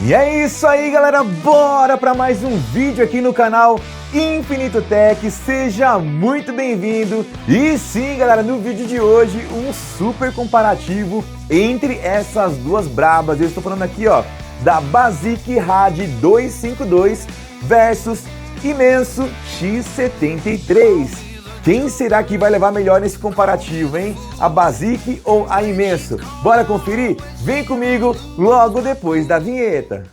E é isso aí, galera, bora para mais um vídeo aqui no canal Infinito Tech. Seja muito bem-vindo. E sim, galera, no vídeo de hoje um super comparativo entre essas duas brabas. Eu estou falando aqui, ó, da Basic Rad 252 versus Imenso X73. Quem será que vai levar melhor nesse comparativo, hein? A Basic ou a Imenso? Bora conferir? Vem comigo logo depois da vinheta.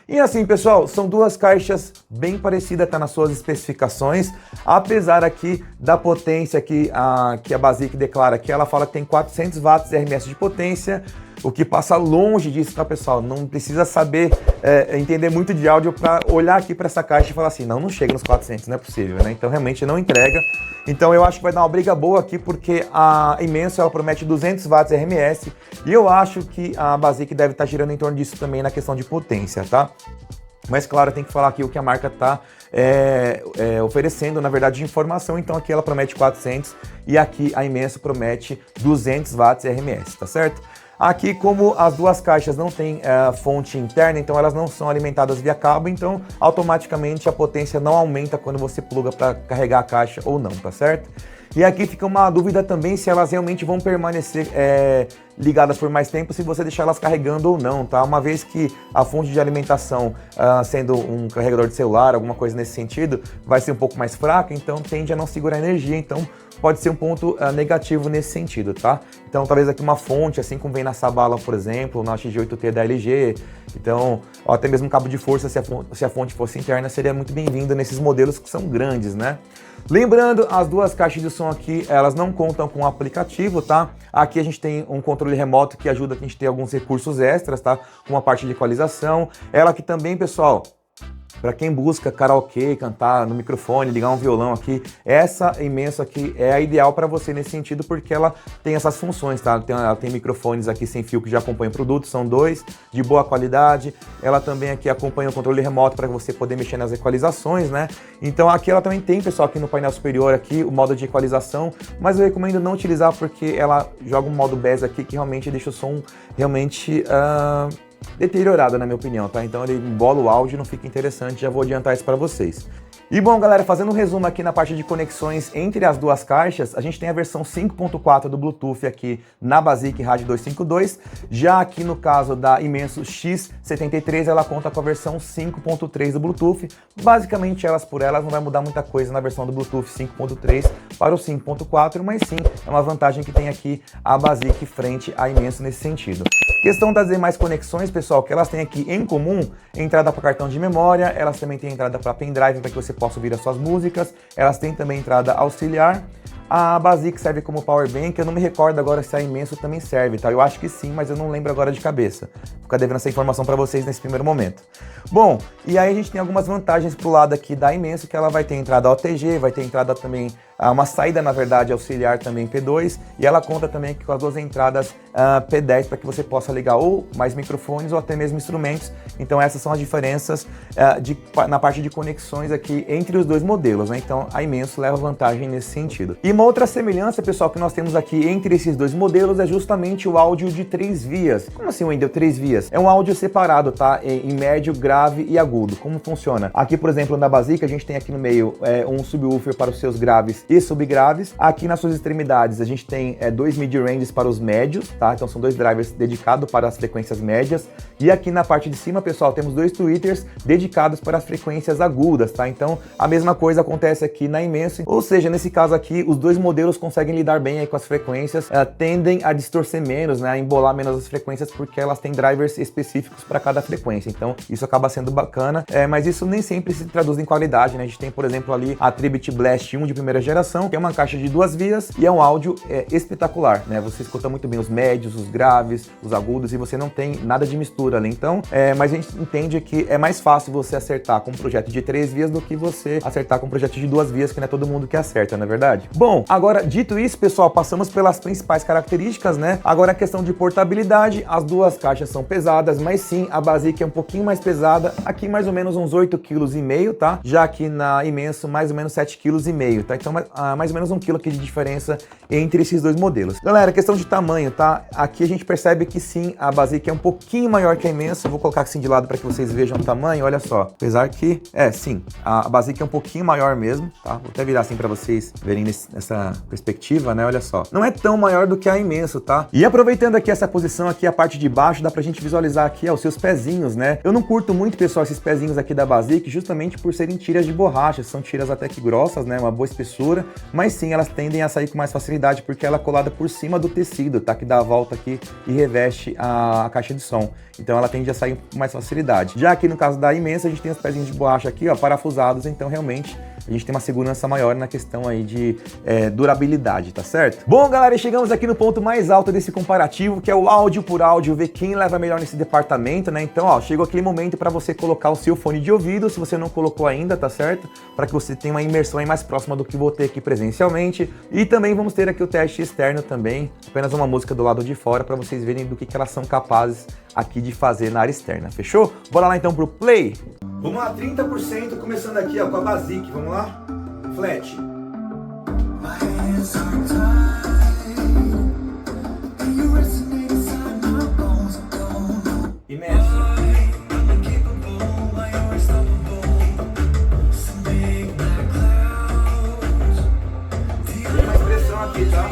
E assim, pessoal, são duas caixas bem parecidas, tá nas suas especificações, apesar aqui da potência que a Basic declara aqui, ela fala que tem 400 watts RMS de potência, o que passa longe disso, tá, pessoal? Não precisa saber entender muito de áudio para olhar aqui para essa caixa e falar assim, não chega nos 400, não é possível, né? Então realmente não entrega. Então eu acho que vai dar uma briga boa aqui, porque a Imenso ela promete 200 watts RMS e eu acho que a Basic deve estar girando em torno disso também na questão de potência, tá? Mas claro, tem que falar aqui o que a marca está oferecendo, na verdade, de informação. Então aqui ela promete 400 e aqui a Imenso promete 200 watts RMS, tá certo? Aqui, como as duas caixas não têm fonte interna, então elas não são alimentadas via cabo, então automaticamente a potência não aumenta quando você pluga para carregar a caixa ou não, tá certo? E aqui fica uma dúvida também se elas realmente vão permanecer ligadas por mais tempo se você deixar elas carregando ou não, tá? Uma vez que a fonte de alimentação, sendo um carregador de celular, alguma coisa nesse sentido, vai ser um pouco mais fraca, então tende a não segurar energia, então pode ser um ponto negativo nesse sentido, tá? Então talvez aqui uma fonte, assim como vem na Sabala, por exemplo, na X8T da LG, então ó, até mesmo um cabo de força, se a fonte fosse interna, seria muito bem-vindo nesses modelos que são grandes, né? Lembrando, as duas caixas de som aqui, elas não contam com aplicativo, tá? Aqui a gente tem um controle remoto que ajuda a gente a ter alguns recursos extras, tá? Com a parte de equalização. Ela aqui também, pessoal, para quem busca karaokê, cantar no microfone, ligar um violão aqui, essa Imenso aqui é a ideal para você nesse sentido, porque ela tem essas funções, tá? Ela tem microfones aqui sem fio que já acompanham o produto, são dois, de boa qualidade. Ela também aqui acompanha o controle remoto para você poder mexer nas equalizações, né? Então aqui ela também tem, pessoal, aqui no painel superior aqui, o modo de equalização, mas eu recomendo não utilizar porque ela joga um modo bass aqui que realmente deixa o som realmente deteriorado, na minha opinião, tá? Então ele embola o áudio e não fica interessante, já vou adiantar isso para vocês. E bom, galera, fazendo um resumo aqui na parte de conexões entre as duas caixas, a gente tem a versão 5.4 do Bluetooth aqui na Basic Rad 252, já aqui no caso da Imenso X73, ela conta com a versão 5.3 do Bluetooth. Basicamente, elas por elas, não vai mudar muita coisa na versão do Bluetooth 5.3 para o 5.4, mas sim, é uma vantagem que tem aqui a Basic frente à Imenso nesse sentido. Questão das demais conexões, pessoal, que elas têm aqui em comum, entrada para cartão de memória, elas também têm entrada para pendrive para que você possa ouvir as suas músicas, elas têm também entrada auxiliar. A Basic serve como power bank, eu não me recordo agora se a Imenso também serve, tá? Eu acho que sim, mas eu não lembro agora de cabeça. Vou ficar devendo essa informação para vocês nesse primeiro momento. Bom, e aí a gente tem algumas vantagens pro lado aqui da Imenso, que ela vai ter entrada OTG, vai ter entrada também, uma saída, na verdade, auxiliar também P2, e ela conta também com as duas entradas P10 para que você possa ligar ou mais microfones ou até mesmo instrumentos. Então essas são as diferenças na parte de conexões aqui entre os dois modelos, né? Então a Imenso leva vantagem nesse sentido. E uma outra semelhança, pessoal, que nós temos aqui entre esses dois modelos é justamente o áudio de 3 vias. Como assim, Wendel, 3 vias? É um áudio separado, tá? Em médio, grave e agudo. Como funciona? Aqui, por exemplo, na Basic, a gente tem aqui no meio um subwoofer para os seus graves e subgraves. Aqui nas suas extremidades, a gente tem dois mid-ranges para os médios, tá? Então são dois drivers dedicados para as frequências médias. E aqui na parte de cima, pessoal, temos dois tweeters dedicados para as frequências agudas, tá? Então a mesma coisa acontece aqui na Imenso. Ou seja, nesse caso aqui, os dois modelos conseguem lidar bem aí com as frequências, tendem a distorcer menos, né? A embolar menos as frequências porque elas têm drivers específicos para cada frequência. Então isso acaba sendo bacana, mas isso nem sempre se traduz em qualidade, né? A gente tem, por exemplo, ali a Tribit Blast 1 de primeira geração, geração, que é uma caixa de 2 vias e é um áudio espetacular, né? Você escuta muito bem os médios, os graves, os agudos e você não tem nada de mistura ali. Então, mas a gente entende que é mais fácil você acertar com um projeto de 3 vias do que você acertar com um projeto de 2 vias, que não é todo mundo que acerta, não é verdade? Bom, agora, dito isso, pessoal, passamos pelas principais características, né? Agora a questão de portabilidade, as duas caixas são pesadas, mas sim, a Basic é um pouquinho mais pesada, aqui mais ou menos uns 8,5 kg, tá? Já aqui na Imenso, mais ou menos 7,5 kg, tá? Então, mais ou menos 1 kg aqui de diferença entre esses dois modelos. Galera, questão de tamanho, tá? Aqui a gente percebe que sim, a Basic é um pouquinho maior que a Imenso, eu vou colocar assim de lado para que vocês vejam o tamanho, olha só. Apesar que, sim, a Basic é um pouquinho maior mesmo, tá? Vou até virar assim para vocês verem nessa perspectiva, né? Olha só. Não é tão maior do que a Imenso, tá? E aproveitando aqui essa posição aqui, a parte de baixo, dá pra gente visualizar aqui, ó, os seus pezinhos, né? Eu não curto muito, pessoal, esses pezinhos aqui da Basic, justamente por serem tiras de borracha, são tiras até que grossas, né? Uma boa espessura, mas sim, elas tendem a sair com mais facilidade porque ela é colada por cima do tecido, tá? Que dá a volta aqui e reveste a caixa de som. Então ela tende a sair com mais facilidade. Já aqui no caso da Imensa, a gente tem os pezinhos de borracha aqui, ó, parafusados, então realmente a gente tem uma segurança maior na questão aí de durabilidade, tá certo? Bom, galera, chegamos aqui no ponto mais alto desse comparativo, que é o áudio por áudio, ver quem leva melhor nesse departamento, né? Então, ó, chegou aquele momento para você colocar o seu fone de ouvido, se você não colocou ainda, tá certo? Para que você tenha uma imersão aí mais próxima do que vou ter aqui presencialmente. E também vamos ter aqui o teste externo também, apenas uma música do lado de fora para vocês verem do que elas são capazes aqui de fazer na área externa, fechou? Bora lá então pro play! Vamos lá, 30%, começando aqui ó, com a Basic, vamos lá? Flat. Imenso. Tem mais pressão aqui, tá?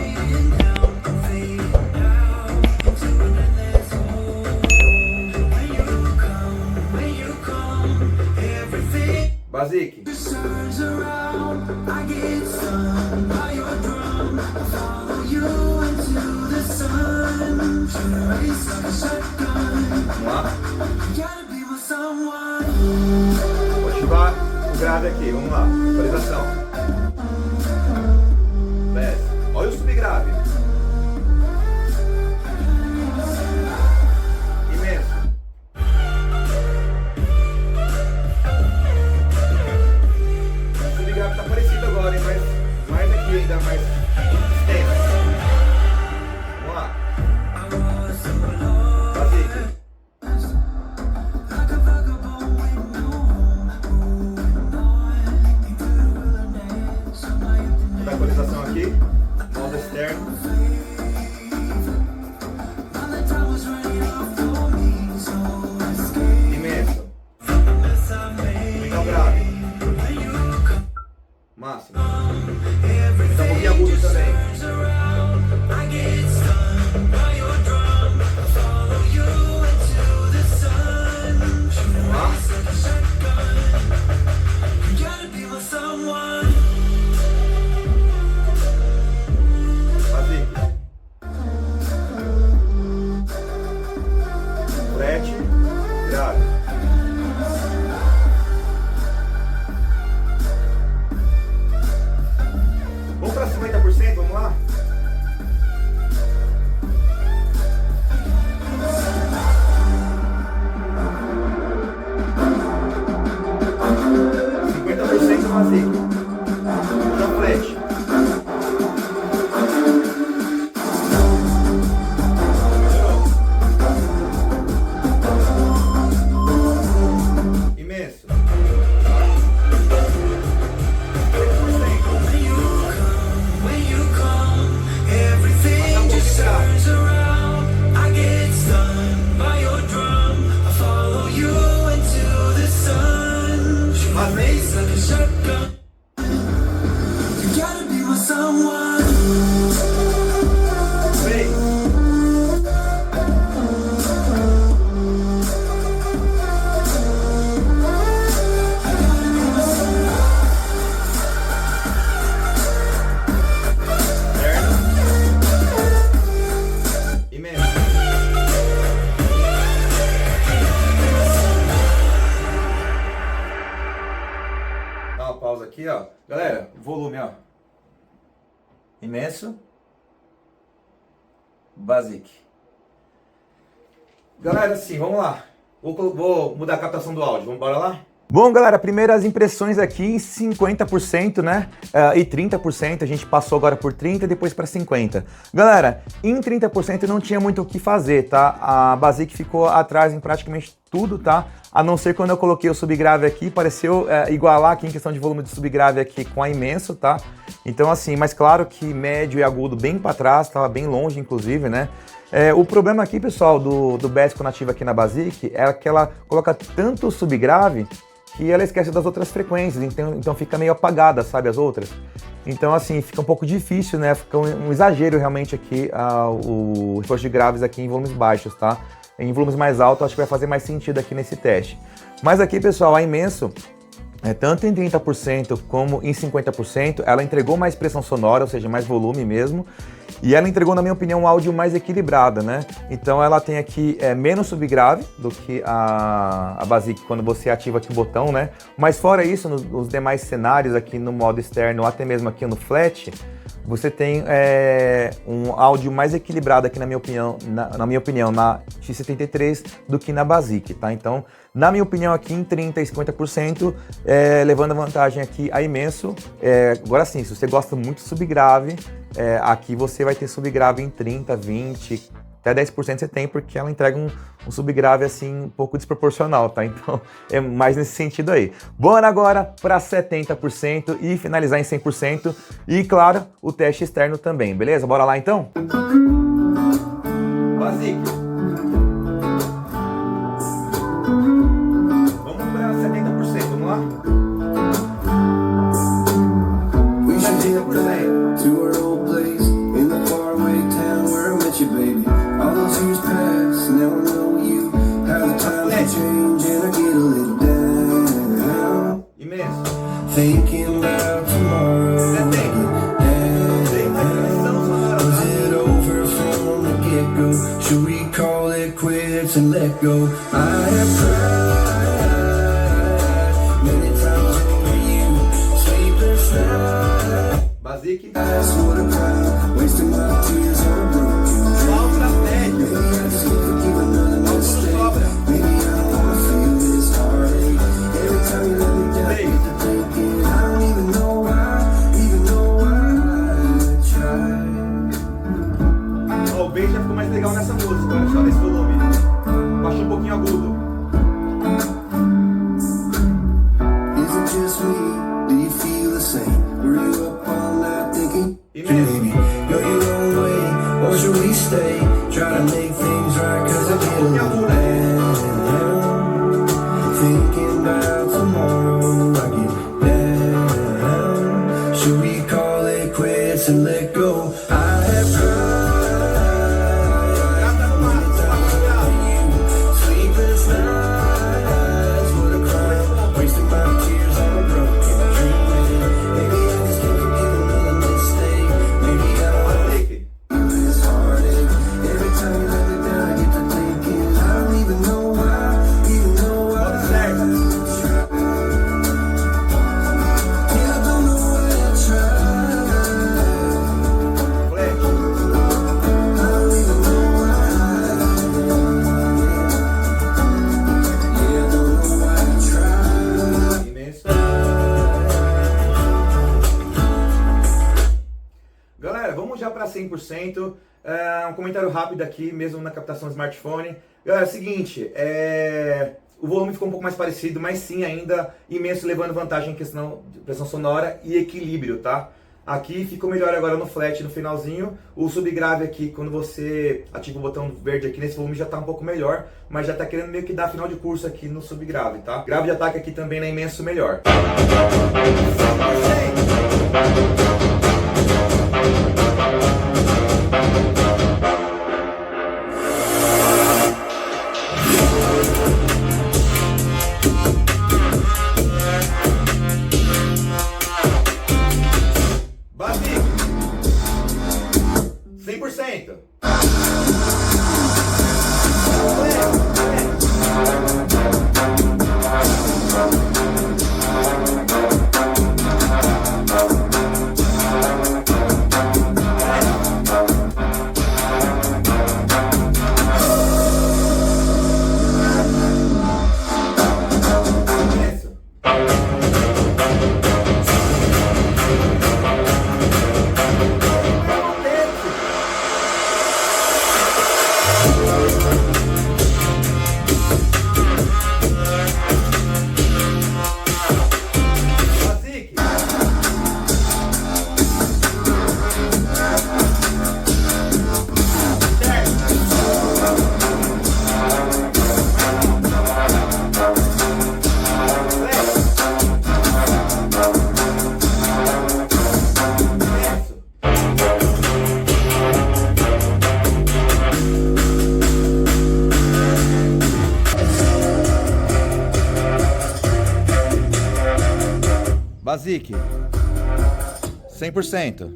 Basic. Vamos lá. Vou ativar o grave aqui, vamos lá. Atualização. Desce. Olha o subgrave. Imenso. O subgrave tá parecido agora, hein? Mas mais aqui ainda, mais extenso. Vamos lá. Basic. Atualização aqui, modo externo. Imenso. Então grave. Máximo. Então um pouquinho agudo também. Vamos lá. Frete, grave. Vamos para 50%, vamos lá? Basic. Então, flat. Imenso. 'Volume, ó. Imenso. Basic. Galera, assim, vamos lá. Vou mudar a captação do áudio, vamos embora lá? Bom, galera, primeiras impressões aqui em 50%, né? E 30%, a gente passou agora por 30% e depois para 50%. Galera, em 30% não tinha muito o que fazer, tá? A Basic ficou atrás em praticamente tudo, tá? A não ser quando eu coloquei o subgrave aqui, pareceu igualar aqui em questão de volume de subgrave aqui com a Imenso, tá? Então assim, mas claro que médio e agudo bem para trás, tava bem longe inclusive, né? O problema aqui, pessoal, do Basic nativo aqui na Basic é que ela coloca tanto subgrave que ela esquece das outras frequências, então fica meio apagada, sabe, as outras. Então assim, fica um pouco difícil, né? Fica um exagero realmente aqui o reforço de graves aqui em volumes baixos, tá? Em volumes mais altos, acho que vai fazer mais sentido aqui nesse teste. Mas aqui, pessoal, a Imenso, tanto em 30% como em 50%, ela entregou mais pressão sonora, ou seja, mais volume mesmo, e ela entregou, na minha opinião, um áudio mais equilibrado, né? Então ela tem aqui menos subgrave do que a Basic quando você ativa aqui o botão, né? Mas fora isso, nos demais cenários aqui no modo externo, até mesmo aqui no flat, você tem um áudio mais equilibrado aqui, na minha opinião, na X73 do que na Basic, tá? Então, na minha opinião, aqui em 30% e 50%, levando a vantagem aqui a Imenso. Agora sim, se você gosta muito de subgrave, aqui você vai ter subgrave em 30%, 20%, até 10% você tem, porque ela entrega um subgrave assim um pouco desproporcional, tá? Então é mais nesse sentido aí. Bora agora para 70% e finalizar em 100%. E claro, o teste externo também, beleza? Bora lá então? Basic. Vamos para 70%, vamos lá? 70%. Thinking about tomorrow. Was it over from the get-go? Should we call it quits and let go? I have cried many times over you, sleepless nights. Basic. That's what a crowd, wasting my tears on a broken dream. Maybe I just can't forgive another mistake. Maybe I don't wanna feel this heartache. Every time you let me down, I get to thinking I don't even know why I tried. O bass já ficou mais legal nessa música, olha só, nesse volume. Baixou um pouquinho agudo. Is it just me? Do you feel the same? Were you up all night thinking? Maybe go your own way, or should we stay? Try to make things right, cause I get a little down. Thinking about tomorrow, I get down. Should we call it quits and let go? I have cried. Sleepless nights, what a crime. Wasting my tears on a broken dream. Maybe I just can't forgive another mistake. Maybe I don't feel this heartache. Every time you let me down, I get to thinking I don't even know why. Yeah, I don't know why I tried. I don't even know why. Yeah, I don't know why I tried. Imenso. Galera, vamos já para 100%. Um comentário rápido aqui, mesmo na captação do smartphone. Galera, é o seguinte, o volume ficou um pouco mais parecido, mas sim ainda Imenso levando vantagem em questão de pressão sonora e equilíbrio, tá? Aqui ficou melhor agora no flat, no finalzinho. O subgrave aqui, quando você ativa o botão verde aqui nesse volume já tá um pouco melhor, mas já tá querendo meio que dar final de curso aqui no subgrave, tá? Grave de ataque aqui também na Imenso melhor. Basic. 100%. Basic, 100%.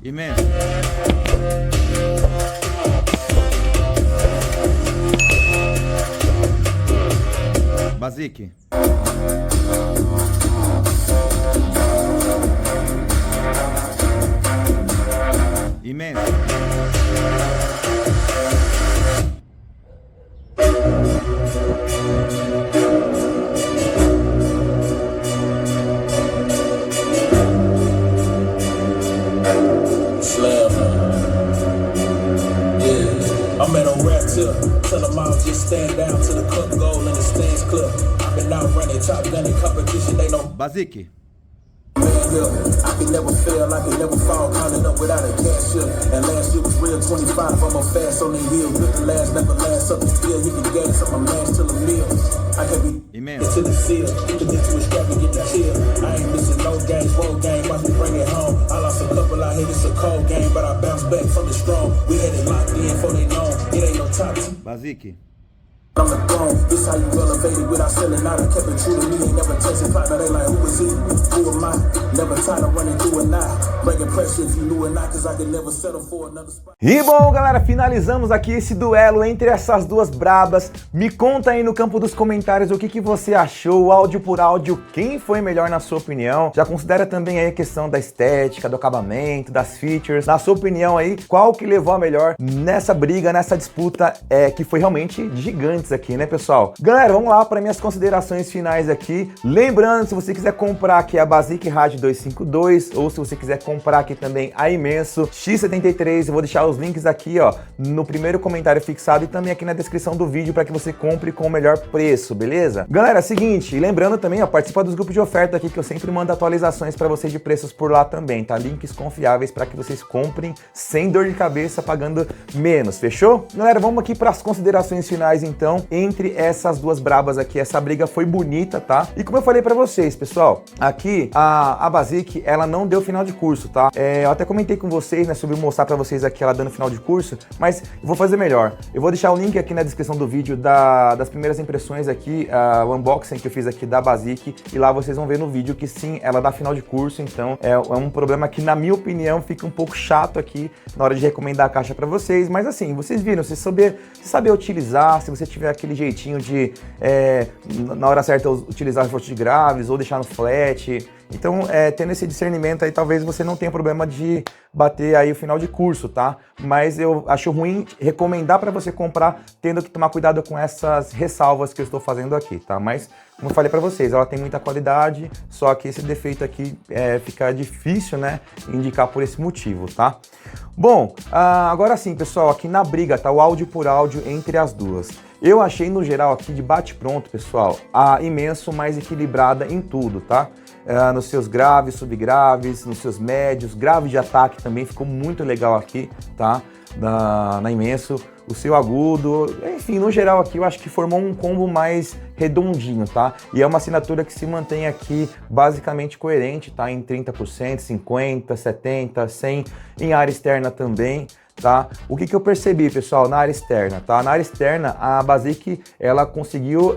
Imenso. Basic. Imenso. I'm at a rap tip, tell them I'll just stand down to the cup goal in the stands club. I've been out running, top gun in competition, they know. Basic. Man, I can never fail, I can never fall, counting up without a cash up. And last year was real, 25, I'm a fast on the hill. Good to last, never last up the field. Hit the gas, I'm a mash till the meal. I can be to the seal, to get to a strap and get the chill. I ain't missing no games, road game, watch me bring it home. I lost a couple out here, it's a cold game, but I bounced back from the strong. We had it locked in for they long, it ain't no top. Basic. I'm the throne, this how you elevated without selling out. I kept it true to me, ain't never tested partner. They like, who is he? Who am I? Never tired of running through a knot. Breaking pressure if you knew or not, cause I could never settle for another spot. E bom, galera, finalizamos aqui esse duelo entre essas duas brabas. Me conta aí no campo dos comentários o que você achou, áudio por áudio, quem foi melhor na sua opinião. Já considera também aí a questão da estética, do acabamento, das features. Na sua opinião aí, qual que levou a melhor nessa briga, nessa disputa que foi realmente gigante aqui, né, pessoal? Galera, vamos lá para minhas considerações finais aqui. Lembrando, se você quiser comprar aqui a Basic Rad 252 ou se você quiser comprar aqui também a Imenso X73, eu vou deixar os links aqui, ó, no primeiro comentário fixado e também aqui na descrição do vídeo para que você compre com o melhor preço, beleza? Galera, seguinte, lembrando também, ó, participa dos grupos de oferta aqui que eu sempre mando atualizações para vocês de preços por lá também, tá? Links confiáveis para que vocês comprem sem dor de cabeça, pagando menos, fechou? Galera, vamos aqui para as considerações finais então. Entre essas duas brabas aqui, essa briga foi bonita, tá? E como eu falei pra vocês, pessoal, aqui a Basic, ela não deu final de curso, tá? Eu até comentei com vocês, né, sobre mostrar pra vocês aqui ela dando final de curso, mas eu vou fazer melhor. Eu vou deixar o link aqui na descrição do vídeo das primeiras impressões aqui, o unboxing que eu fiz aqui da Basic, e lá vocês vão ver no vídeo que sim, ela dá final de curso, então é um problema que, na minha opinião, fica um pouco chato aqui na hora de recomendar a caixa pra vocês, mas assim, vocês viram, se saber utilizar, se você tiver aquele jeitinho de, na hora certa, utilizar força de graves ou deixar no flat. Então, tendo esse discernimento aí, talvez você não tenha problema de bater aí o final de curso, tá? Mas eu acho ruim recomendar para você comprar, tendo que tomar cuidado com essas ressalvas que eu estou fazendo aqui, tá? Mas, como eu falei para vocês, ela tem muita qualidade, só que esse defeito aqui fica difícil, né, indicar por esse motivo, tá? Bom, agora sim, pessoal, aqui na briga, tá? O áudio por áudio entre as duas. Eu achei, no geral, aqui de bate-pronto, pessoal, a Imenso mais equilibrada em tudo, tá? Nos seus graves, subgraves, nos seus médios, grave de ataque também ficou muito legal aqui, tá? Na Imenso, o seu agudo, enfim, no geral aqui eu acho que formou um combo mais redondinho, tá? E é uma assinatura que se mantém aqui basicamente coerente, tá? Em 30%, 50%, 70%, 100%, em área externa também. Tá? O que eu percebi, pessoal, na área externa, tá? Na área externa, a Basic, ela conseguiu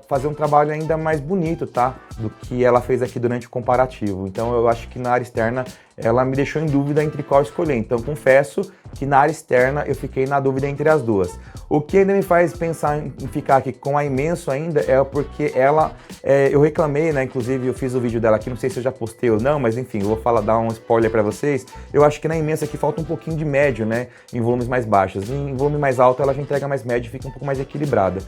fazer um trabalho ainda mais bonito, tá? Do que ela fez aqui durante o comparativo. Então, eu acho que na área externa, ela me deixou em dúvida entre qual escolher. Então, confesso que na área externa, eu fiquei na dúvida entre as duas. O que ainda me faz pensar em ficar aqui com a Imenso ainda é porque ela, eu reclamei, né? Inclusive, eu fiz o vídeo dela aqui, não sei se eu já postei ou não, mas enfim, eu vou dar um spoiler para vocês. Eu acho que na Imenso aqui falta um pouquinho de médio, né? Em volumes mais baixos. Em volume mais alto, ela já entrega mais médio e fica um pouco mais equilibrada.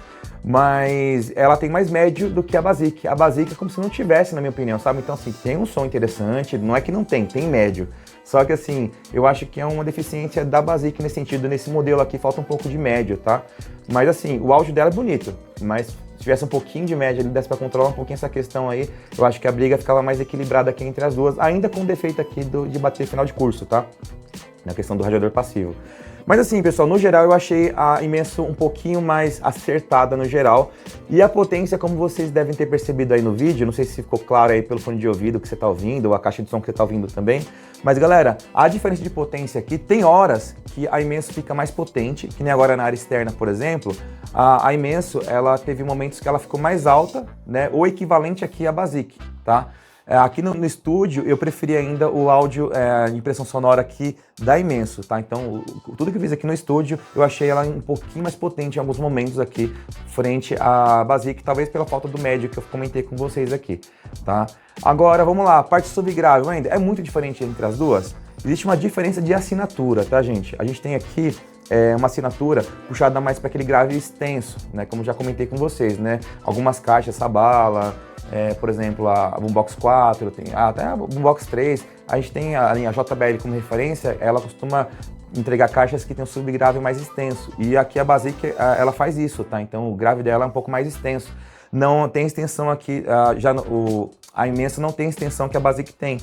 Mas ela tem mais médio do que a Basic. A Basic é como se não tivesse, na minha opinião, sabe? Então, assim, tem um som interessante, não é que não tem médio. Só que assim, eu acho que é uma deficiência da Basic nesse sentido, nesse modelo aqui, falta um pouco de médio, tá? Mas assim, o áudio dela é bonito, mas se tivesse um pouquinho de média, ele desse pra controlar um pouquinho essa questão aí, eu acho que a briga ficava mais equilibrada aqui entre as duas, ainda com o defeito aqui de bater final de curso, tá? na questão do radiador passivo. Mas assim, pessoal, no geral eu achei a Imenso um pouquinho mais acertada no geral. E a potência, como vocês devem ter percebido aí no vídeo, não sei se ficou claro aí pelo fone de ouvido que você tá ouvindo, ou a caixa de som que você tá ouvindo também. Mas galera, a diferença de potência aqui, tem horas que a Imenso fica mais potente, que nem agora na área externa, por exemplo. A Imenso, ela teve momentos que ela ficou mais alta, né, ou equivalente aqui à Basic, tá? Aqui no estúdio eu preferi ainda o áudio, impressão sonora aqui da Imenso, tá? Então tudo que eu fiz aqui no estúdio eu achei ela um pouquinho mais potente em alguns momentos aqui, frente à Basic, talvez pela falta do médio que eu comentei com vocês aqui, tá? Agora vamos lá, parte subgrave ainda, é muito diferente entre as duas? Existe uma diferença de assinatura, tá, gente? A gente tem aqui uma assinatura puxada mais para aquele grave extenso, né? Como já comentei com vocês, né? Algumas caixas Sabala, por exemplo, a Boombox 4, até a Boombox 3, a gente tem a linha JBL como referência, ela costuma entregar caixas que tem um subgrave mais extenso. E aqui a Basic, ela faz isso, tá? Então o grave dela é um pouco mais extenso. Não tem extensão aqui, a Imenso não tem extensão que a Basic tem.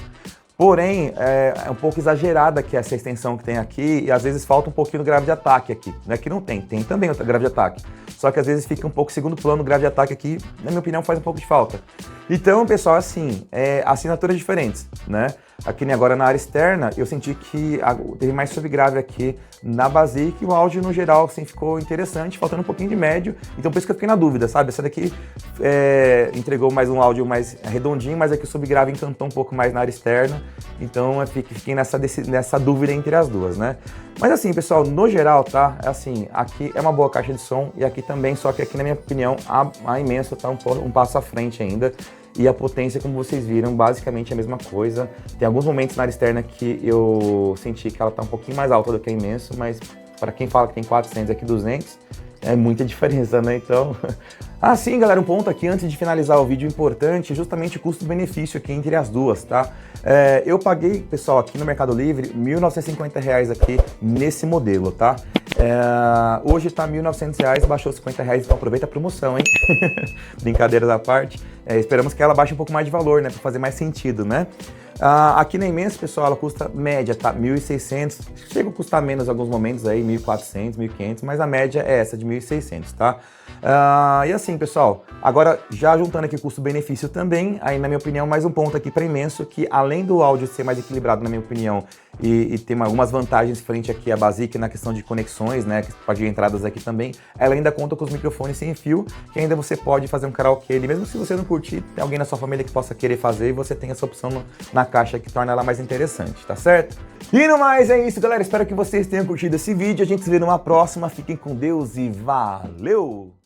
Porém, é um pouco exagerada aqui essa extensão que tem aqui e às vezes falta um pouquinho do grave de ataque aqui. Não é que não tem, tem também o grave de ataque. Só que às vezes fica um pouco segundo plano, o grave de ataque aqui, na minha opinião, faz um pouco de falta. Então, pessoal, assim, assinaturas diferentes, né? Aqui agora na área externa, eu senti que teve mais subgrave aqui na Basic e o áudio no geral, assim, ficou interessante, faltando um pouquinho de médio. Então por isso que eu fiquei na dúvida, sabe? Essa daqui entregou mais um áudio mais redondinho, mas aqui o subgrave encantou um pouco mais na área externa. Então eu fiquei nessa dúvida entre as duas, né? Mas assim, pessoal, no geral, tá? Assim, aqui é uma boa caixa de som e aqui também, só que aqui, na minha opinião, a Imenso tá um passo à frente ainda. E a potência, como vocês viram, basicamente é a mesma coisa. Tem alguns momentos na área externa que eu senti que ela tá um pouquinho mais alta do que a Imenso, mas para quem fala que tem 400 aqui 200, é muita diferença, né? Então, sim, galera, um ponto aqui antes de finalizar o vídeo importante, justamente o custo-benefício aqui entre as duas, tá? Eu paguei, pessoal, aqui no Mercado Livre, R$ 1.950 aqui nesse modelo, tá? Hoje tá R$ 1.900, baixou R$ 50, então aproveita a promoção, hein? Brincadeiras à parte. Esperamos que ela baixe um pouco mais de valor, né? Para fazer mais sentido, né? Aqui na Imenso, pessoal, ela custa média, tá? 1.600, chega a custar menos em alguns momentos aí, 1.400, 1.500, mas a média é essa de 1.600, tá? E assim, pessoal, agora já juntando aqui custo-benefício também, aí na minha opinião, mais um ponto aqui para Imenso, que além do áudio ser mais equilibrado, na minha opinião, e ter algumas vantagens frente aqui à Basic na questão de conexões, né, que pode ir entradas aqui também, ela ainda conta com os microfones sem fio, que ainda você pode fazer um karaokê ali, mesmo se você não curtir, tem alguém na sua família que possa querer fazer e você tem essa opção na caixa que torna ela mais interessante, tá certo? E no mais é isso, galera, espero que vocês tenham curtido esse vídeo, a gente se vê numa próxima, fiquem com Deus e valeu!